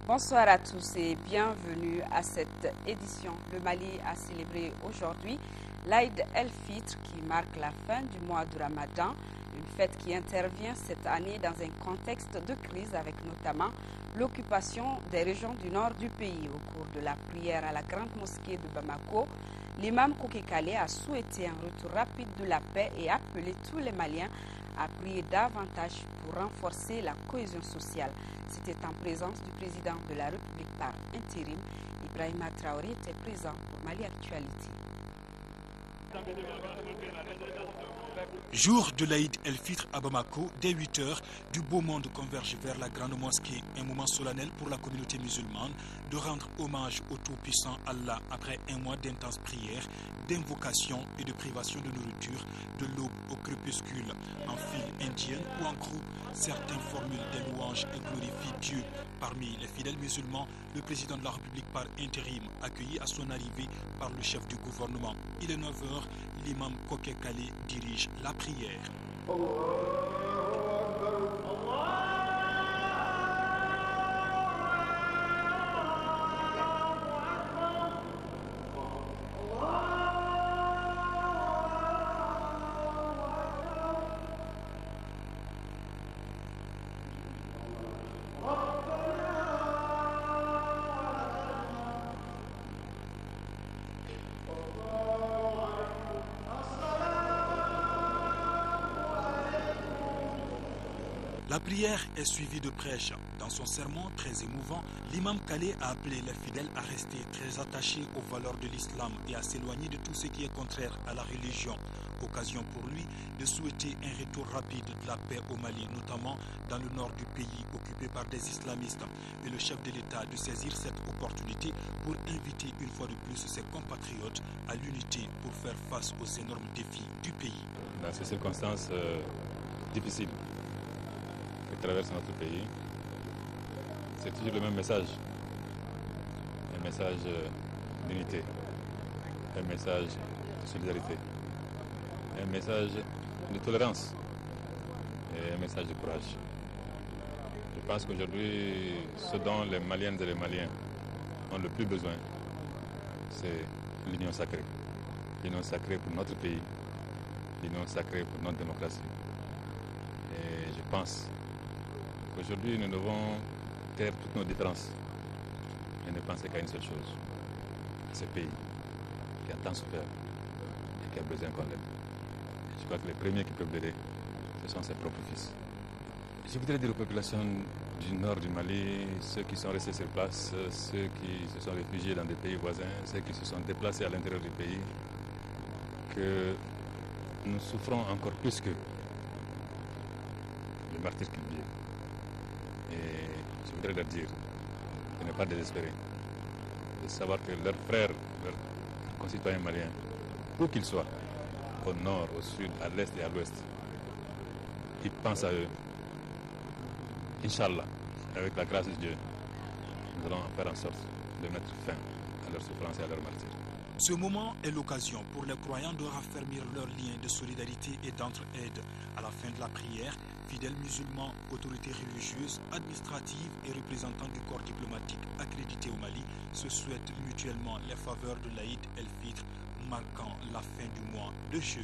Bonsoir à tous et bienvenue à cette édition. Le Mali a célébré aujourd'hui l'Aïd el-Fitr qui marque la fin du mois du Ramadan, une fête qui intervient cette année dans un contexte de crise avec notamment l'occupation des régions du nord du pays. Au cours de la prière à la grande mosquée de Bamako, l'imam Koké Kale a souhaité un retour rapide de la paix et appelé tous les Maliens à prier davantage pour renforcer la cohésion sociale. C'était en présence du président de la République par intérim. Ibrahima Traoré était présent pour Mali Actualité. Jour de l'Aïd el-Fitr à Bamako, dès 8 h, du beau monde converge vers la grande mosquée, un moment solennel pour la communauté musulmane de rendre hommage au tout-puissant Allah après un mois d'intenses prières, d'invocations et de privation de nourriture, de l'aube au crépuscule, en file indienne ou en groupe. Certains formulent des louanges et glorifient Dieu. Parmi les fidèles musulmans, le président de la République par intérim, accueilli à son arrivée par le chef du gouvernement. Il est 9 h, l'imam Koké Kale dirige la prière. La prière est suivie de prêches. Dans son sermon très émouvant, l'imam Kale a appelé les fidèles à rester très attachés aux valeurs de l'islam et à s'éloigner de tout ce qui est contraire à la religion. Occasion pour lui de souhaiter un retour rapide de la paix au Mali, notamment dans le nord du pays occupé par des islamistes. Et le chef de l'État de saisir cette opportunité pour inviter une fois de plus ses compatriotes à l'unité pour faire face aux énormes défis du pays. Dans ces circonstances difficiles qui traverse notre pays, c'est toujours le même message. Un message d'unité, un message de solidarité, un message de tolérance et un message de courage. Je pense qu'aujourd'hui, ce dont les Maliennes et les Maliens ont le plus besoin, c'est l'union sacrée. L'union sacrée pour notre pays, l'union sacrée pour notre démocratie. Et je pense qu'aujourd'hui, nous devons taire toutes nos différences et ne penser qu'à une seule chose, à ce pays qui a tant souffert et qui a besoin qu'on l'aide. Je crois que les premiers qui peuvent l'aider, ce sont ses propres fils. Je voudrais dire aux populations du nord du Mali, ceux qui sont restés sur place, ceux qui se sont réfugiés dans des pays voisins, ceux qui se sont déplacés à l'intérieur du pays, que nous souffrons encore plus que le martyr qu'ils vivent. Et je voudrais leur dire de ne pas désespérer, de savoir que leurs frères, leurs concitoyens maliens, où qu'ils soient, au nord, au sud, à l'est et à l'ouest, ils pensent à eux. Inch'Allah, avec la grâce de Dieu, nous allons faire en sorte de mettre fin à leur souffrance et à leur martyr. Ce moment est l'occasion pour les croyants de raffermir leurs liens de solidarité et d'entraide. À la fin de la prière, fidèles musulmans, autorités religieuses, administratives et représentants du corps diplomatique accrédités au Mali se souhaitent mutuellement les faveurs de l'Aïd el-Fitr, marquant la fin du mois de jeûne.